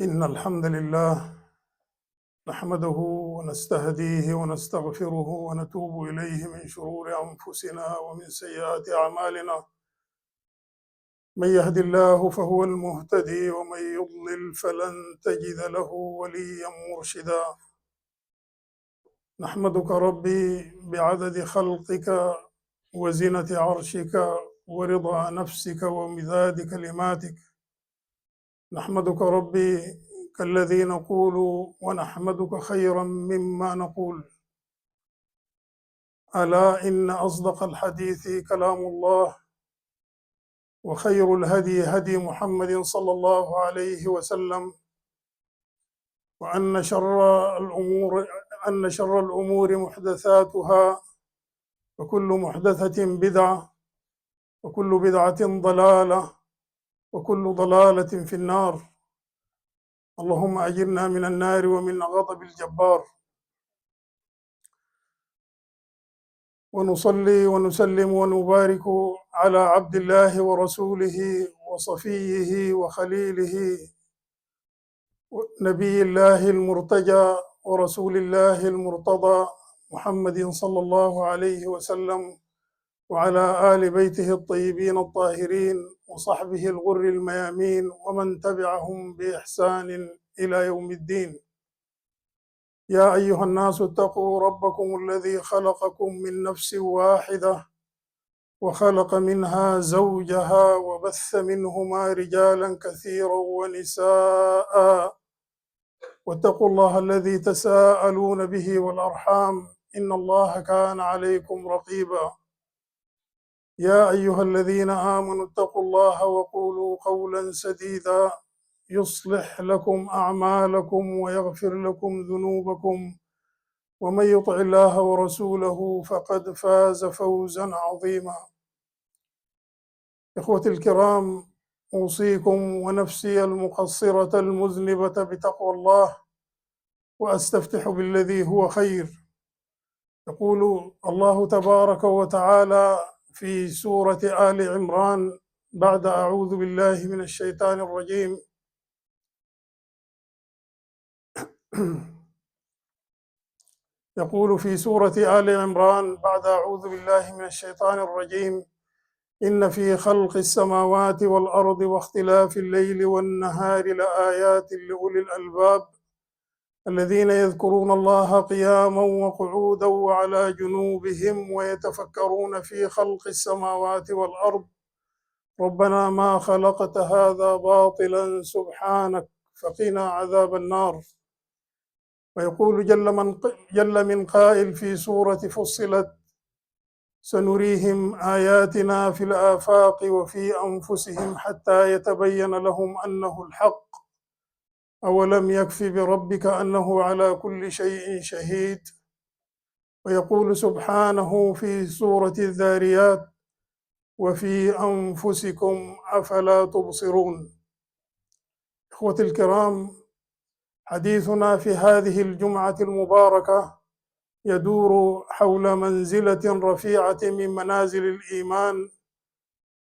إن الحمد لله نحمده ونستهديه ونستغفره ونتوب إليه من شرور أنفسنا ومن سيئات أعمالنا. من يهد الله فهو المهتدي ومن يضلل فلن تجد له وليا مرشدا. نحمدك ربي بعدد خلقك وزنة عرشك ورضا نفسك ومداد كلماتك. نحمدك ربي كالذي نقول ونحمدك خيرا مما نقول. ألا إن أصدق الحديث كلام الله، وخير الهدي هدي محمد صلى الله عليه وسلم، وأن شر الأمور محدثاتها، وكل محدثة بدعة، وكل بدعة ضلالة، وكل ضلالة في النار. اللهم أجرنا من النار ومن غضب الجبار. ونصلي ونسلم ونبارك على عبد الله ورسوله وصفيه وخليله نبي الله المرتجى ورسول الله المرتضى محمد صلى الله عليه وسلم، وعلى آل بيته الطيبين الطاهرين وصحبه الغر الميامين ومن تبعهم بإحسان إلى يوم الدين. يا أيها الناس اتقوا ربكم الذي خلقكم من نفس واحدة وخلق منها زوجها وبث منهما رجالا كثيرا ونساء، واتقوا الله الذي تساءلون به والأرحام إن الله كان عليكم رقيبا. يا أيها الذين آمنوا اتقوا الله وقولوا قولا سديدا يصلح لكم أعمالكم ويغفر لكم ذنوبكم، ومن يطع الله ورسوله فقد فاز فوزا عظيما. إخوتي الكرام، أوصيكم ونفسي المقصرة المذنبة بتقوى الله، وأستفتح بالذي هو خير. يقول الله تبارك وتعالى في سورة آل عمران بعد أعوذ بالله من الشيطان الرجيم: يقول في سورة آل عمران بعد أعوذ بالله من الشيطان الرجيم: إن في خلق السماوات والأرض واختلاف الليل والنهار لآيات لأولي الألباب الذين يذكرون الله قياما وقعودا وعلى جنوبهم ويتفكرون في خلق السماوات والأرض ربنا ما خلقت هذا باطلا سبحانك فقنا عذاب النار. ويقول جل من قائل في سورة فصلت: سنريهم آياتنا في الآفاق وفي أنفسهم حتى يتبين لهم أنه الحق أولم يكف بربك أنه على كل شيء شهيد. ويقول سبحانه في سورة الذاريات: وفي أنفسكم أفلا تبصرون. إخوتي الكرام، حديثنا في هذه الجمعة المباركة يدور حول منزلة رفيعة من منازل الإيمان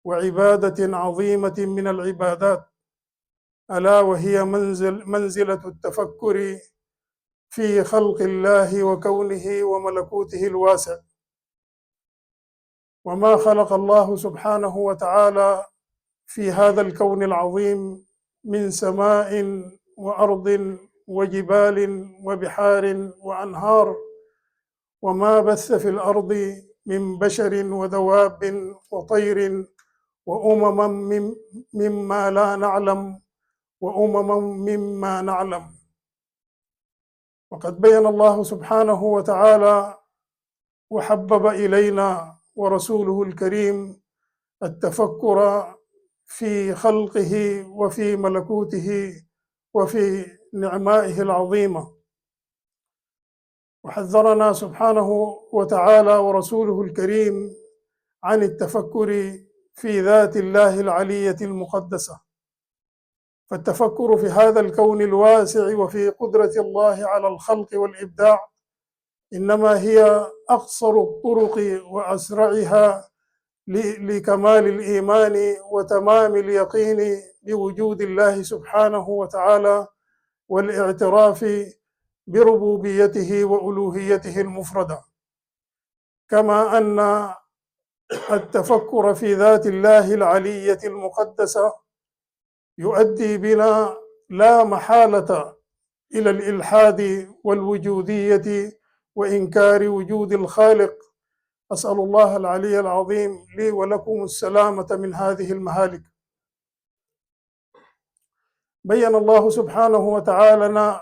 وعبادة عظيمة من العبادات، ألا وهي منزلة التفكر في خلق الله وكونه وملكوته الواسع. وما خلق الله سبحانه وتعالى في هذا الكون العظيم من سماء وأرض وجبال وبحار وأنهار، وما بث في الأرض من بشر ودواب وطير وأمم مما لا نعلم وأمم مما نعلم. وقد بين الله سبحانه وتعالى وحبب إلينا ورسوله الكريم التفكر في خلقه وفي ملكوته وفي نعمائه العظيمة، وحذرنا سبحانه وتعالى ورسوله الكريم عن التفكر في ذات الله العلية المقدسة. فالتفكر في هذا الكون الواسع وفي قدرة الله على الخلق والإبداع إنما هي أقصر الطرق وأسرعها لكمال الإيمان وتمام اليقين بوجود الله سبحانه وتعالى والاعتراف بربوبيته وألوهيته المفردة، كما أن التفكر في ذات الله العلية المقدسة يؤدي بنا لا محالة إلى الإلحاد والوجودية وإنكار وجود الخالق. أسأل الله العلي العظيم لي ولكم السلامة من هذه المهالك. بين الله سبحانه وتعالى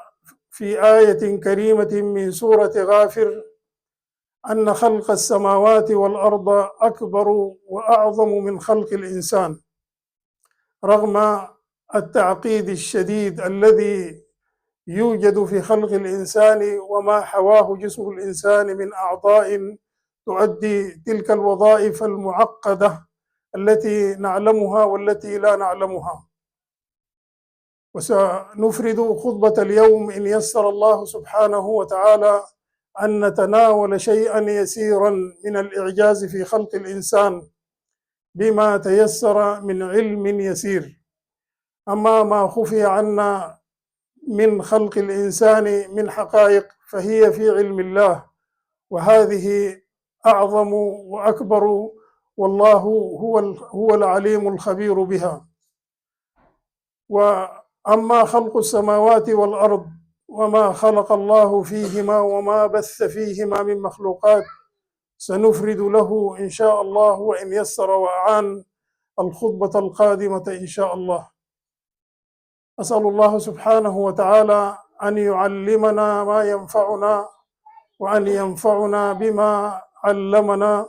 في آية كريمة من سورة غافر أن خلق السماوات والأرض أكبر وأعظم من خلق الإنسان، رغم التعقيد الشديد الذي يوجد في خلق الإنسان وما حواه جسم الإنسان من أعضاء تؤدي تلك الوظائف المعقدة التي نعلمها والتي لا نعلمها. وسنفرد خطبة اليوم إن يسر الله سبحانه وتعالى أن نتناول شيئا يسيرا من الإعجاز في خلق الإنسان بما تيسر من علم يسير. أما ما خفي عنا من خلق الإنسان من حقائق فهي في علم الله، وهذه أعظم وأكبر، والله هو العليم الخبير بها. وأما خلق السماوات والأرض وما خلق الله فيهما وما بث فيهما من مخلوقات سنفرد له إن شاء الله وإن يسر وأعان الخطبة القادمة إن شاء الله. أسأل الله سبحانه وتعالى أن يعلمنا ما ينفعنا وأن ينفعنا بما علمنا،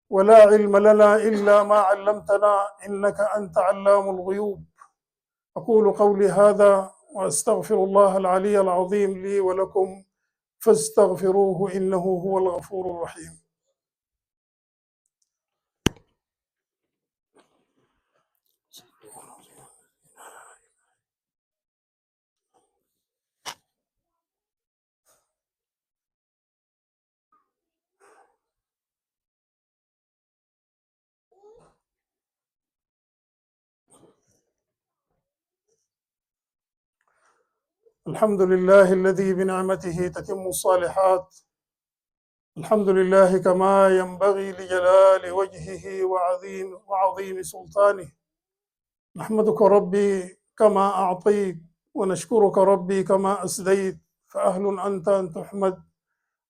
ولا علم لنا إلا ما علمتنا إنك أنت علام الغيوب. أقول قولي هذا وأستغفر الله العلي العظيم لي ولكم فاستغفروه إنه هو الغفور الرحيم. الحمد لله الذي بنعمته تتم الصالحات، الحمد لله كما ينبغي لجلال وجهه وعظيم سلطانه. نحمدك ربي كما أعطيت ونشكرك ربي كما أسديت، فأهل أنت أن تحمد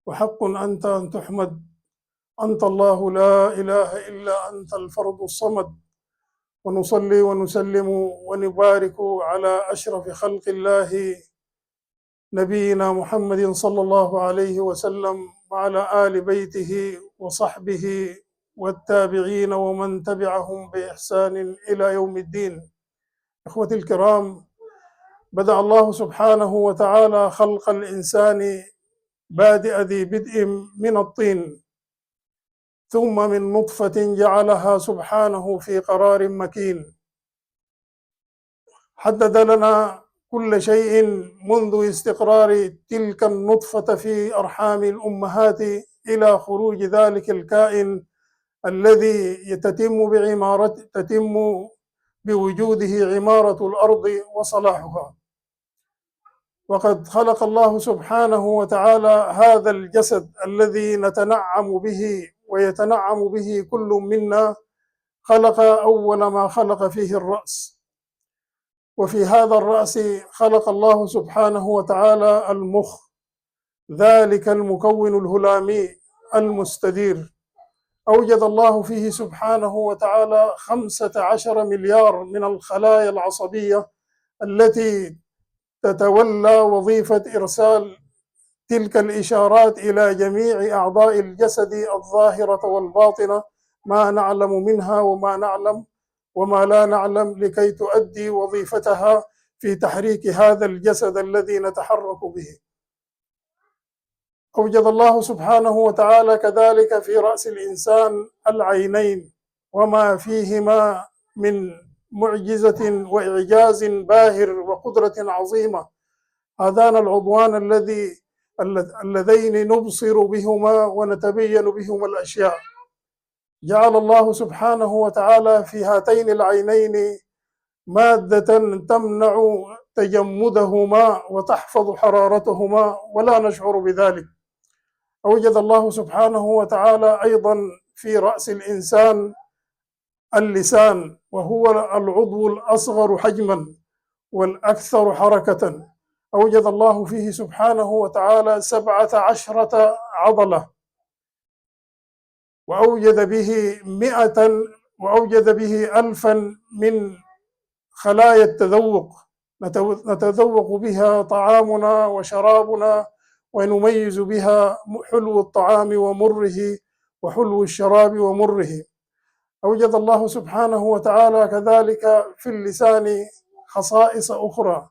وحق أنت أن تحمد. أنت الله لا إله إلا أنت الفرد الصمد. ونصلي ونسلم ونبارك على أشرف خلق الله نبينا محمد صلى الله عليه وسلم وعلى آل بيته وصحبه والتابعين ومن تبعهم بإحسان إلى يوم الدين. إخوتي الكرام، بدأ الله سبحانه وتعالى خلق الإنسان بادئ ذي بدء من الطين، ثم من نطفة جعلها سبحانه في قرار مكين. حدد لنا كل شيء منذ استقرار تلك النطفة في أرحام الأمهات إلى خروج ذلك الكائن الذي تتم بوجوده عمارة الأرض وصلاحها. وقد خلق الله سبحانه وتعالى هذا الجسد الذي نتنعم به ويتنعم به كل منا. خلق أول ما خلق فيه الرأس، وفي هذا الرأس خلق الله سبحانه وتعالى المخ، ذلك المكون الهلامي المستدير. أوجد الله فيه سبحانه وتعالى 15 مليار من الخلايا العصبية التي تتولى وظيفة إرسال تلك الإشارات إلى جميع أعضاء الجسد الظاهرة والباطنة، ما نعلم منها وما لا نعلم، لكي تؤدي وظيفتها في تحريك هذا الجسد الذي نتحرك به. أوجد الله سبحانه وتعالى كذلك في رأس الإنسان العينين، وما فيهما من معجزة وإعجاز باهر وقدرة عظيمة. هذان العضوان اللذين نبصر بهما ونتبين بهما الأشياء. جعل الله سبحانه وتعالى في هاتين العينين مادة تجمدهما وتحفظ حرارتهما ولا نشعر بذلك. أوجد الله سبحانه وتعالى أيضا في رأس الإنسان اللسان، وهو العضو الأصغر حجما والأكثر حركة. أوجد الله فيه سبحانه وتعالى 17 عضلة، وأوجد به 1000 من خلايا التذوق، نتذوق بها طعامنا وشرابنا، ونميز بها حلو الطعام ومره وحلو الشراب ومره. أوجد الله سبحانه وتعالى كذلك في اللسان خصائص أخرى،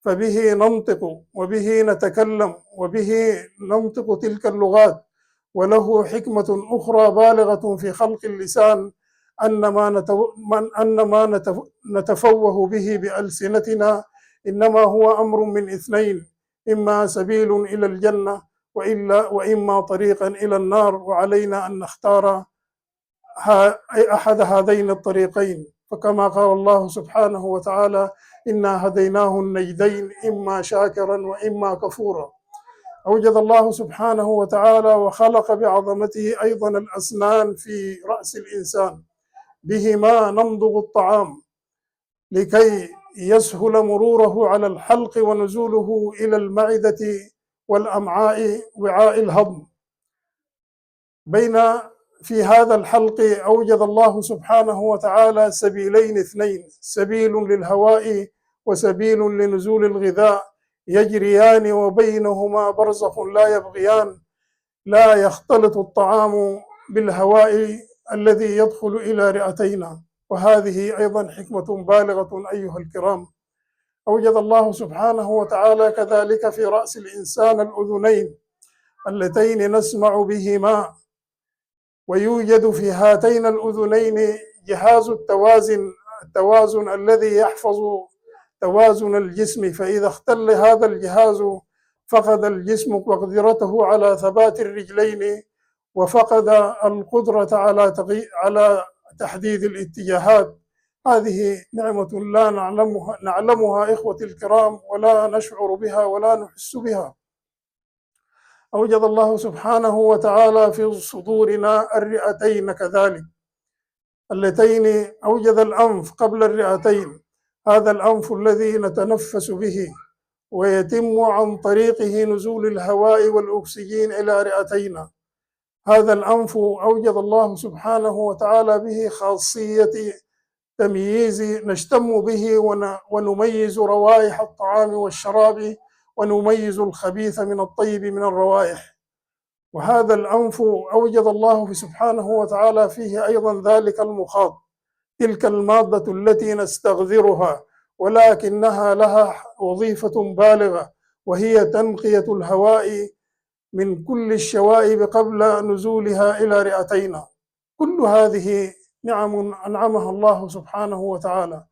فبه ننطق وبه نتكلم وبه ننطق تلك اللغات. وله حكمة أخرى بالغة في خلق اللسان، أن ما نتفوه به بألسنتنا إنما هو أمر من اثنين: إما سبيل إلى الجنة وإما طريقا إلى النار، وعلينا أن نختار أحد هذين الطريقين. فكما قال الله سبحانه وتعالى: إنا هديناه النجدين إما شاكرا وإما كفورا. أوجد الله سبحانه وتعالى وخلق بعظمته أيضا الأسنان في رأس الإنسان، بهما نمضغ الطعام لكي يسهل مروره على الحلق ونزوله إلى المعدة والأمعاء وعاء الهضم. في هذا الحلق أوجد الله سبحانه وتعالى سبيلين اثنين: سبيل للهواء وسبيل لنزول الغذاء، يجريان وبينهما برزخ لا يبغيان، لا يختلط الطعام بالهواء الذي يدخل إلى رئتينا. وهذه أيضا حكمة بالغة أيها الكرام. أوجد الله سبحانه وتعالى كذلك في رأس الإنسان الأذنين اللتين نسمع بهما، ويوجد في هاتين الأذنين جهاز التوازن الذي يحفظ توازن الجسم، فإذا اختل هذا الجهاز فقد الجسم مقدرته على ثبات الرجلين، وفقد القدرة على تحديد الاتجاهات. هذه نعمة لا نعلمها إخوتي الكرام، ولا نشعر بها ولا نحس بها. أوجد الله سبحانه وتعالى في صدورنا الرئتين كذلك، اللتين أوجد الأنف قبل الرئتين، هذا الأنف الذي نتنفس به، ويتم عن طريقه نزول الهواء والأكسجين إلى رئتينا. هذا الأنف أوجد الله سبحانه وتعالى به خاصية تمييز، نشتم به ونميز روائح الطعام والشراب، ونميز الخبيث من الطيب من الروائح. وهذا الأنف أوجد الله سبحانه وتعالى فيه أيضا ذلك المخاط، تلك المادة التي نستغذرها، ولكنها لها وظيفة بالغة، وهي تنقية الهواء من كل الشوائب قبل نزولها إلى رئتينا. كل هذه نعم أنعمها الله سبحانه وتعالى.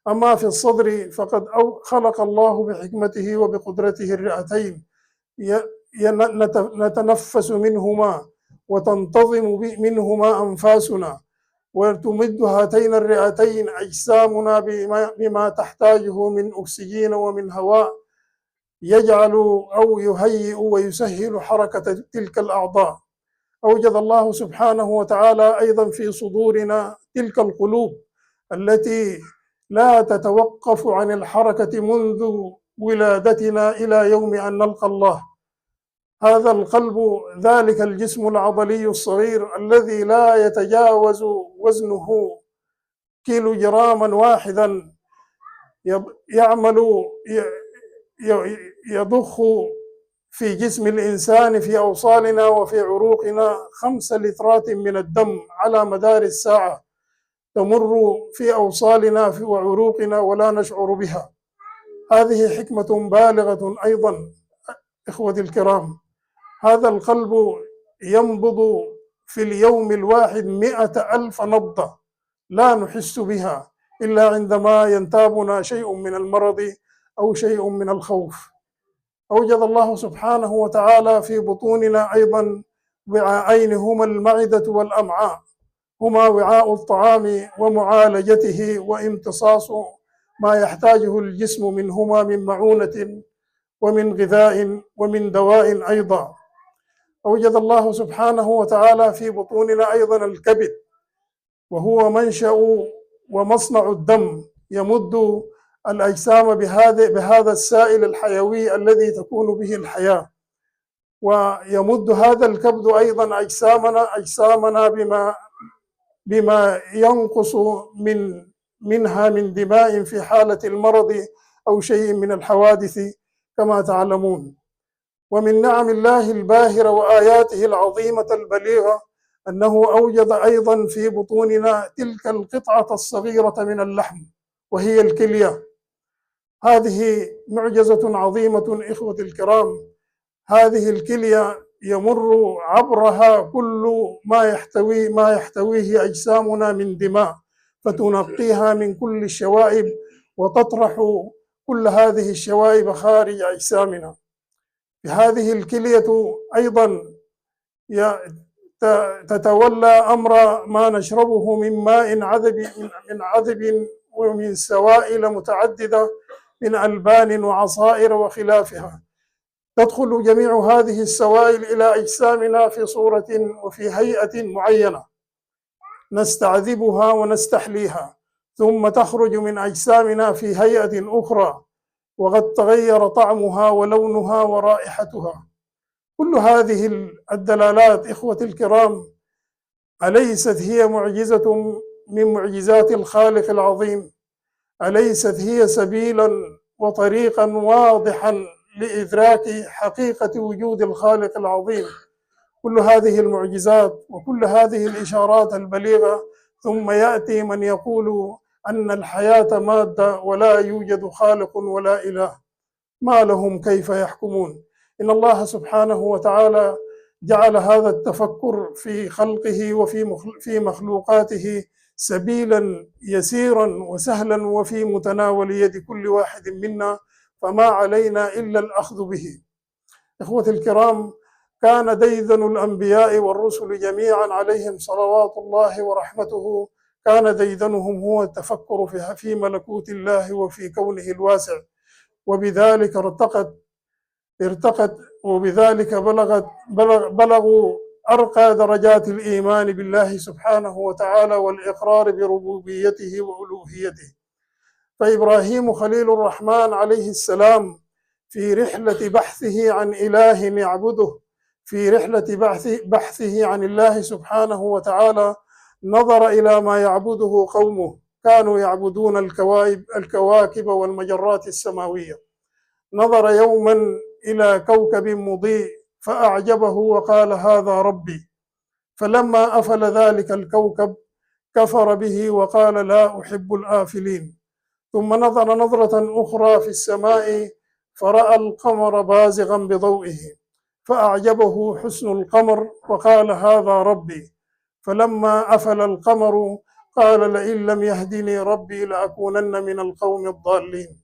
أما في الصدر فقد خلق الله بحكمته وبقدرته الرئتين، نتنفس منهما وتنتظم منهما أنفاسنا، وتمد هاتين الرئتين أجسامنا بما تحتاجه من أكسجين ومن هواء، يجعل أو يهيئ ويسهل حركة تلك الأعضاء. أوجد الله سبحانه وتعالى أيضا في صدورنا تلك القلوب التي لا تتوقف عن الحركة منذ ولادتنا إلى يوم أن نلقى الله. هذا القلب ذلك الجسم العضلي الصغير الذي لا يتجاوز وزنه كيلو جراما واحدا، يضخ في جسم الإنسان في أوصالنا وفي عروقنا 5 لترات من الدم على مدار الساعة، تمر في أوصالنا وعروقنا ولا نشعر بها. هذه حكمة بالغة أيضا إخوتي الكرام. هذا القلب ينبض في اليوم الواحد 100,000 نبضة، لا نحس بها إلا عندما ينتابنا شيء من المرض أو شيء من الخوف. أوجد الله سبحانه وتعالى في بطوننا أيضا وعاءين، هما المعدة والأمعاء، هما وعاء الطعام ومعالجته ما يحتاجه الجسم منهما من معونة ومن غذاء ومن دواء أيضا. أوجد الله سبحانه وتعالى في بطوننا أيضا الكبد، وهو منشأ ومصنع الدم، يمد الأجسام بهذا السائل الحيوي الذي تكون به الحياة. ويمد هذا الكبد أيضا أجسامنا بما ينقص منها من دماء في حالة المرض أو شيء من الحوادث كما تعلمون. ومن نعم الله الباهرة وآياته العظيمة البليغة أنه أوجد أيضا في بطوننا تلك القطعة الصغيرة من اللحم وهي الكلية. هذه معجزة عظيمة إخوة الكرام. هذه الكلية يمر عبرها كل ما يحتويه أجسامنا من دماء، فتنقيها من كل الشوائب وتطرح كل هذه الشوائب خارج أجسامنا. هذه الكلية أيضا تتولى أمر ما نشربه من ماء عذب ومن سوائل متعددة من ألبان وعصائر وخلافها. تدخل جميع هذه السوائل إلى أجسامنا في صورة وفي هيئة معينة نستعذبها ونستحليها، ثم تخرج من أجسامنا في هيئة أخرى وقد تغير طعمها ولونها ورائحتها. كل هذه الدلالات إخوة الكرام أليست هي معجزة من معجزات الخالق العظيم؟ أليست هي سبيلا وطريقا واضحا لإدراك حقيقة وجود الخالق العظيم؟ كل هذه المعجزات وكل هذه الإشارات البليغة، ثم يأتي من يقول أن الحياة مادة ولا يوجد خالق ولا إله. ما لهم كيف يحكمون؟ إن الله سبحانه وتعالى جعل هذا التفكر في خلقه وفي مخلوقاته سبيلا يسيرا وسهلا وفي متناول يد كل واحد منا، فما علينا إلا الأخذ به. إخوة الكرام، كان ديدن الأنبياء والرسل جميعا عليهم صلوات الله ورحمته، كان ديدنهم هو التفكر في ملكوت الله وفي كونه الواسع، وبذلك ارتقت وبذلك بلغوا أرقى درجات الإيمان بالله سبحانه وتعالى والإقرار بربوبيته وألوهيته. فإبراهيم خليل الرحمن عليه السلام في رحلة بحثه عن إله يعبده، في رحلة بحثه عن الله سبحانه وتعالى، نظر إلى ما يعبده قومه. كانوا يعبدون الكواكب والمجرات السماوية. نظر يوما إلى كوكب مضيء فأعجبه وقال هذا ربي، فلما أفل ذلك الكوكب كفر به وقال لا أحب الآفلين. ثم نظر نظرة أخرى في السماء فرأى القمر بازغا بضوئه فأعجبه حسن القمر وقال هذا ربي، فلما أفل القمر قال لئن لم يهدني ربي لأكونن من القوم الضالين.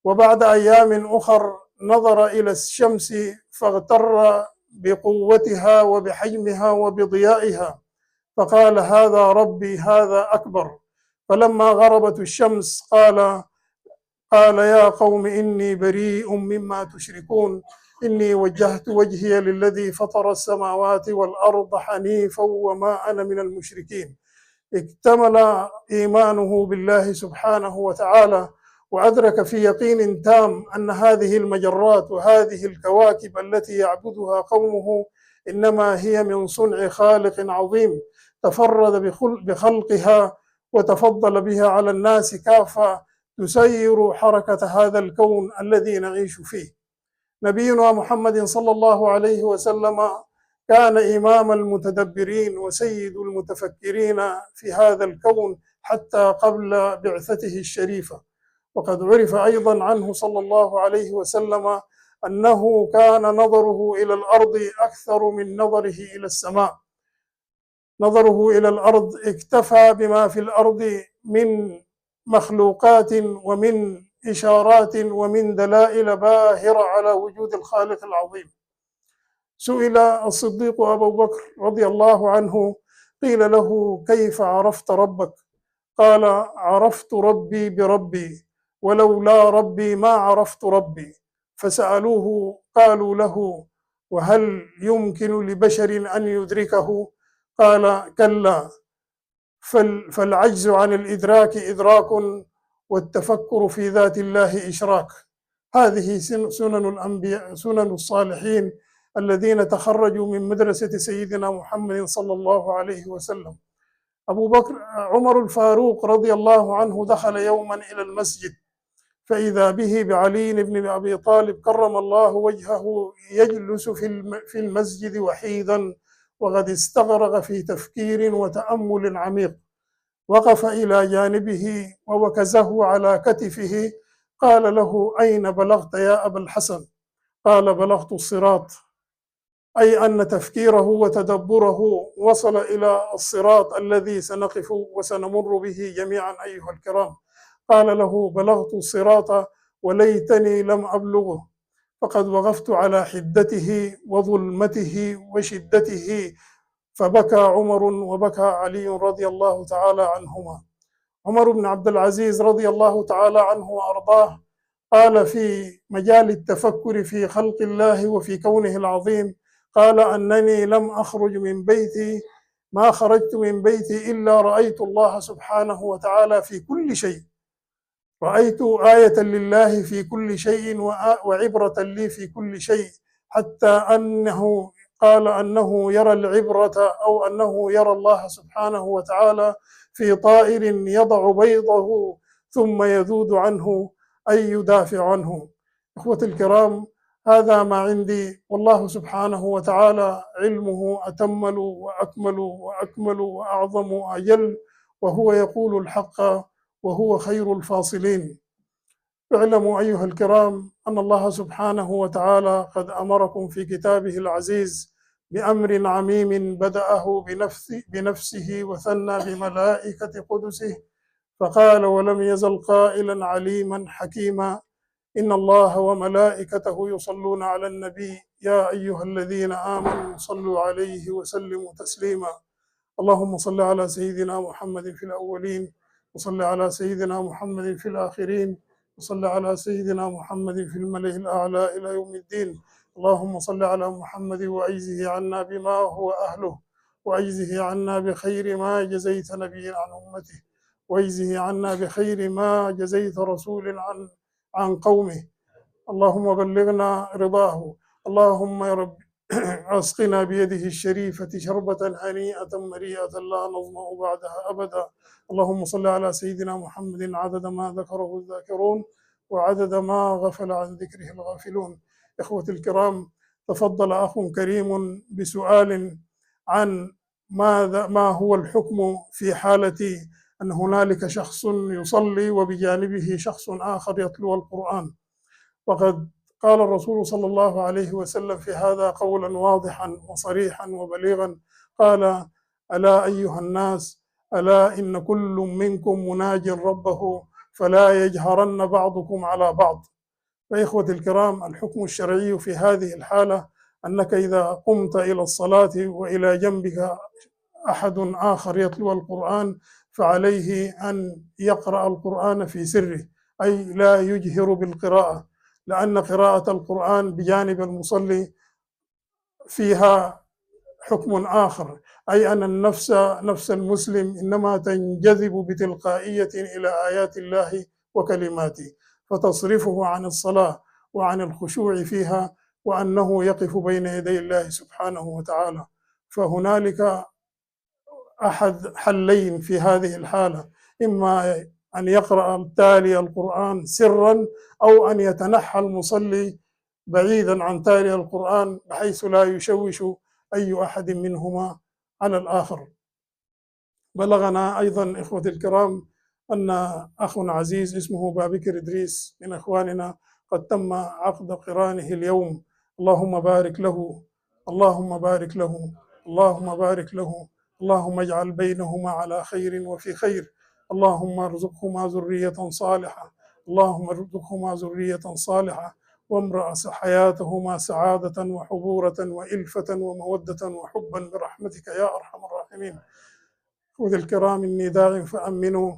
وبعد أيام أخر نظر إلى الشمس فاغتر بقوتها وبحجمها وبضيائها فقال هذا ربي هذا أكبر. فلما غربت الشمس قال يا قوم إني بريء مما تشركون، إني وجهت وجهي للذي فطر السماوات والأرض حنيفا وما أنا من المشركين. اكتمل إيمانه بالله سبحانه وتعالى، وأدرك في يقين تام أن هذه المجرات وهذه الكواكب التي يعبدها قومه إنما هي من صنع خالق عظيم تفرد بخلقها وتفضل بها على الناس كافة، تسير حركة هذا الكون الذي نعيش فيه. نبينا محمد صلى الله عليه وسلم كان إمام المتدبرين وسيد المتفكرين في هذا الكون حتى قبل بعثته الشريفة. وقد عرف أيضا عنه صلى الله عليه وسلم أنه كان نظره إلى الأرض أكثر من نظره إلى السماء. نظره إلى الأرض اكتفى بما في الأرض من مخلوقات ومن إشارات ومن دلائل باهرة على وجود الخالق العظيم. سئل الصديق أبو بكر رضي الله عنه، قيل له كيف عرفت ربك؟ قال: عرفت ربي بربي، ولولا ربي ما عرفت ربي. فسألوه قالوا له: وهل يمكن لبشر أن يدركه؟ قال: كلا، فالعجز عن الإدراك إدراك، والتفكر في ذات الله إشراك. هذه سنن الأنبياء، سنن الصالحين الذين تخرجوا من مدرسة سيدنا محمد صلى الله عليه وسلم. أبو بكر عمر الفاروق رضي الله عنه دخل يوما إلى المسجد، فإذا به بعلي بن أبي طالب كرم الله وجهه يجلس في المسجد وحيدا، وقد استغرق في تفكير وتأمل عميق. وقف إلى جانبه ووكزه على كتفه، قال له: أين بلغت يا أبا الحسن؟ قال: بلغت الصراط، أي أن تفكيره وتدبره وصل إلى الصراط الذي سنقف وسنمر به جميعا أيها الكرام. قال له: بلغت الصراط وليتني لم أبلغه، فقد وقفت على حدته وظلمته وشدته. فبكى عمر وبكى علي رضي الله تعالى عنهما. عمر بن عبد العزيز رضي الله تعالى عنه وأرضاه قال في مجال التفكر في خلق الله وفي كونه العظيم، قال: أنني لم أخرج من بيتي، ما خرجت من بيتي إلا رأيت الله سبحانه وتعالى في كل شيء، رأيت آية لله في كل شيء وعبرة لي في كل شيء، حتى أنه قال أنه يرى العبرة، أو أنه يرى الله سبحانه وتعالى في طائر يضع بيضه ثم يذود عنه أي يدافع عنه. إخوة الكرام، هذا ما عندي، والله سبحانه وتعالى علمه أتمل وأكمل وأكمل وأعظم وأجل، وهو يقول الحق وهو خير الفاصلين. اعلموا أيها الكرام أن الله سبحانه وتعالى قد أمركم في كتابه العزيز بأمر عميم بدأه بنفسه وثنى بملائكة قدسه، فقال: ولم يزل قائلا عليما حكيما: إن الله وملائكته يصلون على النبي يا أيها الذين آمنوا صلوا عليه وسلموا تسليما. اللهم صل على سيدنا محمد في الأولين، وصل على سيدنا محمد في الآخرين، وصل على سيدنا محمد في الملأ الأعلى إلى يوم الدين. اللهم صل على محمد وأجزه عنا بما هو أهله، وأجزه عنا بخير ما جزيت نبيا عن أمته، وأجزه عنا بخير ما جزيت رسول عن قومه. اللهم بلغنا رضاه. اللهم يا رب أسقنا بيده الشريفة شربة هنيئة مريئة لا نظمأ بعدها أبدا. اللهم صل على سيدنا محمد عدد ما ذكره الذاكرون، وعدد ما غفل عن ذكره الغافلون. إخوة الكرام، تفضل أخ كريم بسؤال عن ما هو الحكم في حالة أن هنالك شخص يصلي وبجانبه شخص آخر يتلو القرآن. وقد قال الرسول صلى الله عليه وسلم في هذا قولا واضحا وصريحا وبليغا، قال: ألا أيها الناس، ألا إن كل منكم مناج ربه فلا يجهرن بعضكم على بعض. فإخوة الكرام، الحكم الشرعي في هذه الحالة أنك إذا قمت إلى الصلاة وإلى جنبك أحد آخر يتلو القرآن، فعليه أن يقرأ القرآن في سره، أي لا يجهر بالقراءة، لأن قراءة القرآن بجانب المصلي فيها حكم آخر، أي أن نفس المسلم إنما تنجذب بتلقائية إلى آيات الله وكلماته، فتصرفه عن الصلاة وعن الخشوع فيها، وأنه يقف بين يدي الله سبحانه وتعالى. فهنالك أحد حلين في هذه الحالة: إما أن يقرأ التالي القرآن سرا، أو أن يتنحى المصلي بعيدا عن تالي القرآن بحيث لا يشوش أي أحد منهما على الآخر. بلغنا أيضا إخوة الكرام أن أخ عزيز اسمه بابكر إدريس من إخواننا قد تم عقد قرانه اليوم. اللهم بارك له، اللهم بارك له، اللهم بارك له، اللهم اجعل بينهما على خير وفي خير. اللهم ارزقهما ذرية صالحة، اللهم ارزقهما ذرية صالحة، وامرأ حياتهما سعادة وحبورة وإلفة ومودة وحبا برحمتك يا أرحم الراحمين. خذ الكرام إني داع فأمنوا،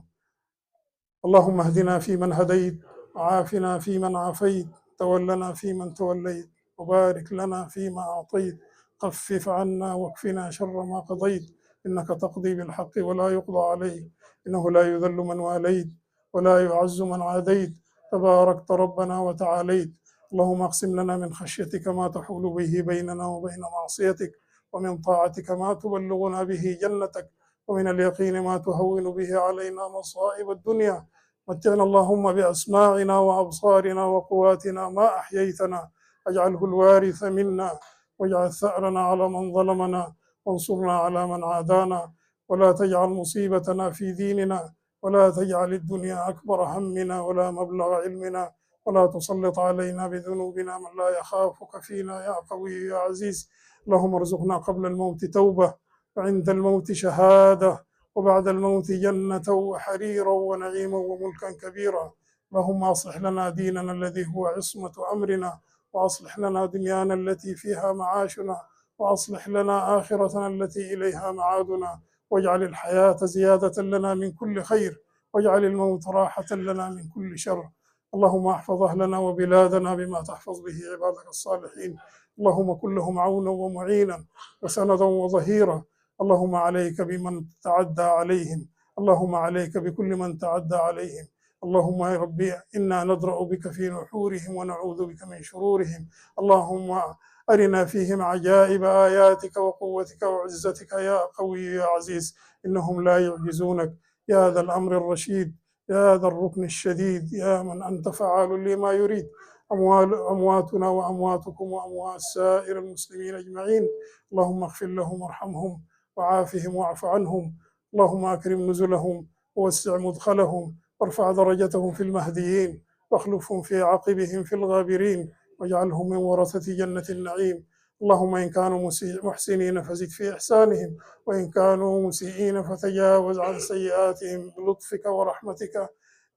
اللهم اهدنا فيمن هديت، وعافنا فيمن عافيت، تولنا فيمن توليت، وبارك لنا فيما أعطيت، خفف عنا واكفنا شر ما قضيت، إنك تقضي بالحق ولا يقضى عليك، إنه لا يذل من واليت ولا يعز من عاديت، تباركت ربنا وتعاليت. اللهم اقسم لنا من خشيتك ما تحول به بيننا وبين معصيتك، ومن طاعتك ما تبلغنا به جنتك، ومن اليقين ما تهون به علينا مصائب الدنيا. متعنا اللهم بأسماعنا وأبصارنا وقواتنا ما أحييتنا، واجعله الوارث منا، واجعل ثأرنا على من ظلمنا، وانصرنا على من عادانا، ولا تجعل مصيبتنا في ديننا، ولا تجعل الدنيا أكبر همنا ولا مبلغ علمنا، ولا تسلط علينا بذنوبنا من لا يخافك فينا يا قوي يا عزيز. اللهم ارزقنا قبل الموت توبة، وعند الموت شهادة، وبعد الموت جنة وحريرا ونعيما وملكا كبيرا. اللهم أصلح لنا ديننا الذي هو عصمة أمرنا، وأصلح لنا دنيانا التي فيها معاشنا، وأصلح لنا آخرتنا التي إليها معادنا، واجعل الحياة زيادة لنا من كل خير، واجعل الموت راحة لنا من كل شر. اللهم احفظ أهلنا وبلادنا بما تحفظ به عبادك الصالحين. اللهم كن لهم عونا ومعينا وسندا وظهيرا. اللهم عليك بمن تعدى عليهم، اللهم عليك بكل من تعدى عليهم. اللهم يا ربي إنا ندرأ بك في نحورهم ونعوذ بك من شرورهم. اللهم أرنا فيهم عجائب آياتك وقوتك وعزتك يا قوي يا عزيز، إنهم لا يعجزونك يا ذا الأمر الرشيد، يا ذا الركن الشديد، يا من أنت فعال لما يريد. أمواتنا وأمواتكم وأموات سائر المسلمين أجمعين، اللهم اغفر لهم وارحمهم وعافهم واعف عنهم. اللهم أكرم نزلهم ووسع مدخلهم، وارفع درجتهم في المهديين، واخلفهم في عقبهم في الغابرين، واجعلهم من ورثة جنة النعيم. اللهم إن كانوا محسنين فزد في إحسانهم، وإن كانوا مسيئين فتجاوز عن سيئاتهم بلطفك ورحمتك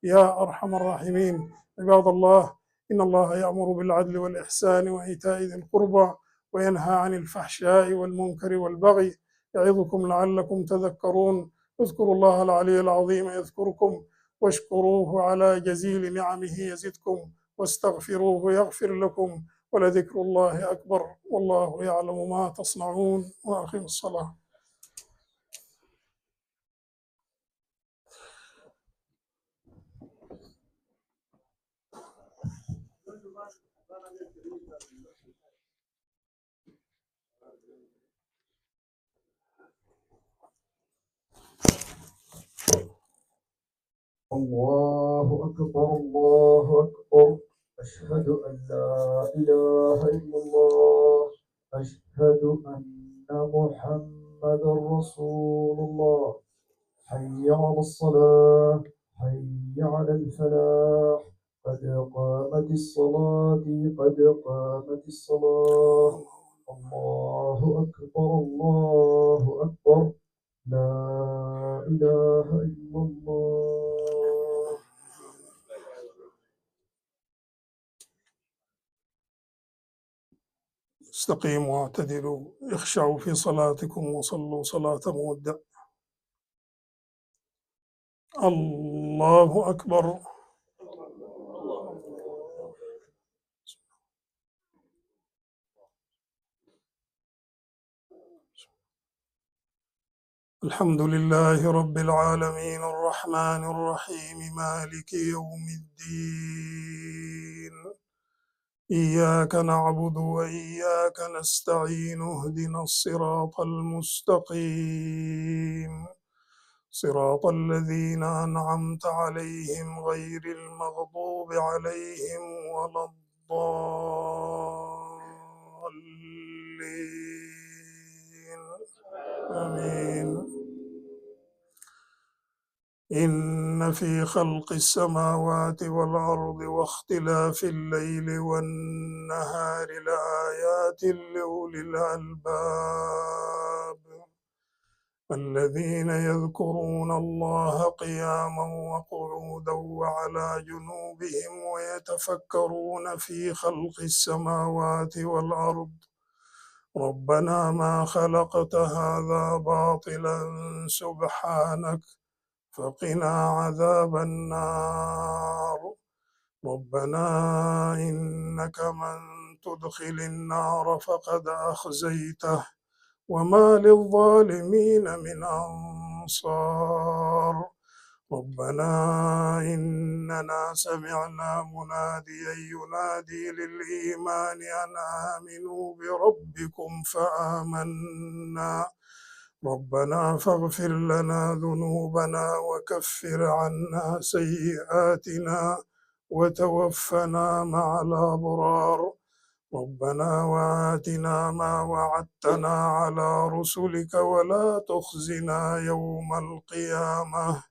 يا أرحم الراحمين. عباد الله، إن الله يأمر بالعدل والإحسان وإيتاء ذي القربى، وينهى عن الفحشاء والمنكر والبغي، يعظكم لعلكم تذكرون. اذكروا الله العلي العظيم يذكركم، واشكروه على جزيل نعمه يزدكم، واستغفروه يغفر لكم، ولذكر الله أكبر، والله يعلم ما تصنعون. وأقم الصلاة. الله أكبر الله أكبر. أشهد أن لا إله إلا الله. أشهد أن محمدا رسول الله. حي على الصلاة، حي على الفلاح، قد قامت الصلاة، قد قامت الصلاة. الله أكبر الله أكبر. لا إله إلا الله. استقيموا واعتدلوا، اخشعوا في صلاتكم وصلوا صلاة مودع. الله أكبر. الحمد لله رب العالمين الرحمن الرحيم مالك يوم الدين. إياك نعبد وإياك نستعين، اهدنا الصراط المستقيم، صراط الذين أنعمت عليهم غير المغضوب عليهم ولا الضالين. آمين. إن في خلق السماوات والأرض واختلاف الليل والنهار لآيات لأولي الألباب، الذين يذكرون الله قياما وقعودا وعلى جنوبهم ويتفكرون في خلق السماوات والأرض ربنا ما خلقت هذا باطلا سبحانك فقنا عذاب النار. ربنا إنك من تدخل النار فقد أخزيته وما للظالمين من أنصار. ربنا إننا سمعنا مناديا ينادي للإيمان أن آمنوا بربكم فآمنا. ربنا فاغفر لنا ذنوبنا وكفر عنا سيئاتنا وتوفنا مع الأبرار. ربنا وآتنا ما وعدتنا على رسلك ولا تخزنا يوم القيامة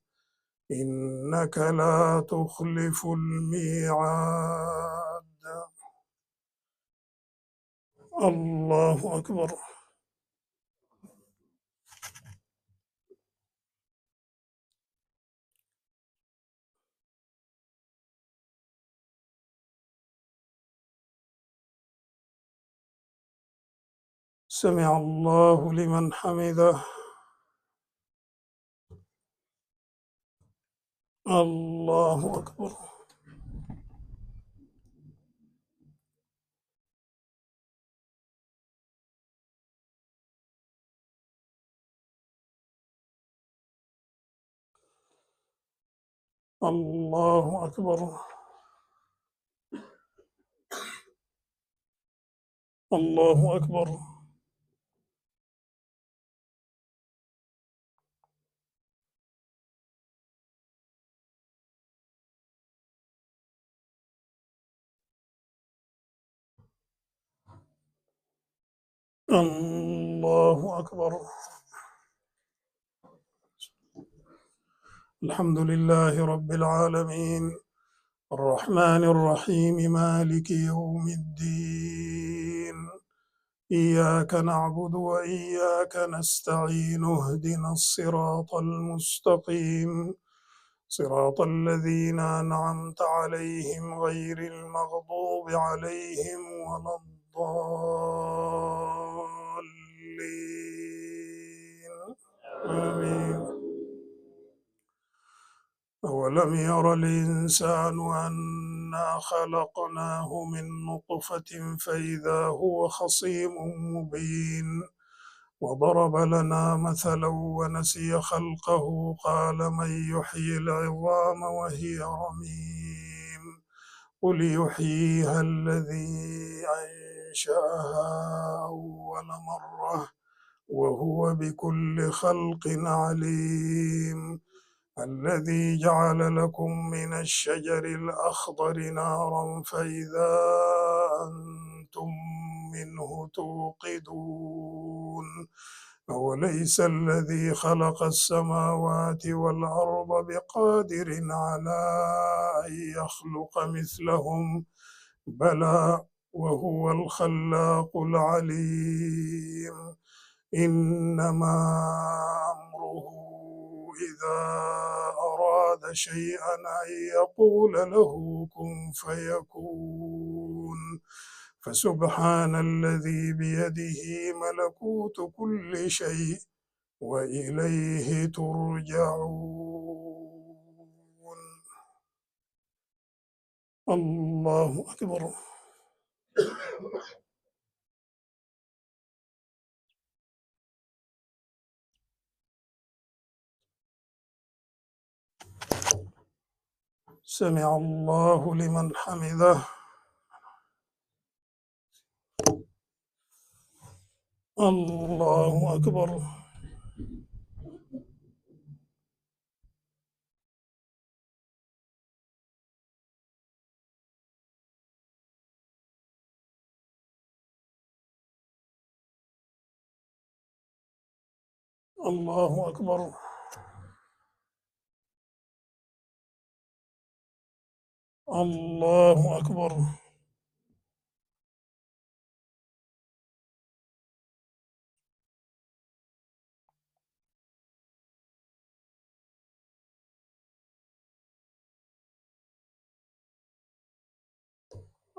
إنك لا تخلف الميعاد. الله أكبر. سمع الله لمن حمده. الله أكبر. الله أكبر. الله أكبر. الله أكبر. الحمد لله رب العالمين الرحمن الرحيم مالك يوم الدين. إياك نعبد وإياك نستعين اهدنا الصراط المستقيم صراط الذين أنعمت عليهم غير المغضوب عليهم ولا الضالين آمين. أولم ير الإنسان أنا خلقناه من نطفة فإذا هو خصيم مبين وضرب لنا مثلا ونسي خلقه قال من يحيي العظام وهي رميم قل يحييها الذي أنشأها أول مرة وهو بكل خلق عليم. الذي جعل لكم من الشجر الأخضر نارا فإذا أنتم منه توقدون. أوليس الذي خلق السماوات والأرض بقادر على أن يخلق مثلهم بلى وهو الخلاق العليم. إنما أمره إذا أراد شيئا أن يقول له كن فيكون. فسبحان الذي بيده ملكوت كل شيء وإليه ترجعون. الله أكبر. سمع الله لمن حمده. الله أكبر. الله أكبر. الله أكبر.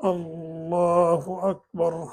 الله أكبر.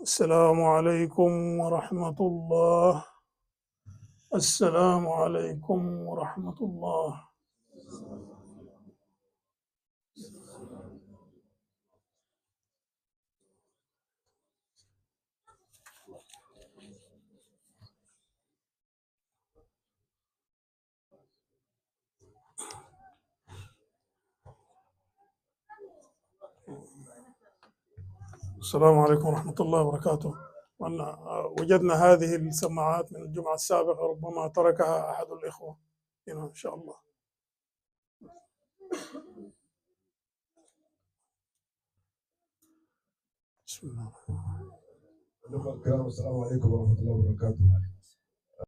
السلام عليكم ورحمة الله. السلام عليكم ورحمة الله. السلام عليكم ورحمة الله وبركاته. وجدنا هذه السماعات من الجمعة السابقة، ربما تركها أحد الإخوة هنا إن شاء الله. بسم الله. الأخوة الكرام، السلام عليكم ورحمة الله وبركاته.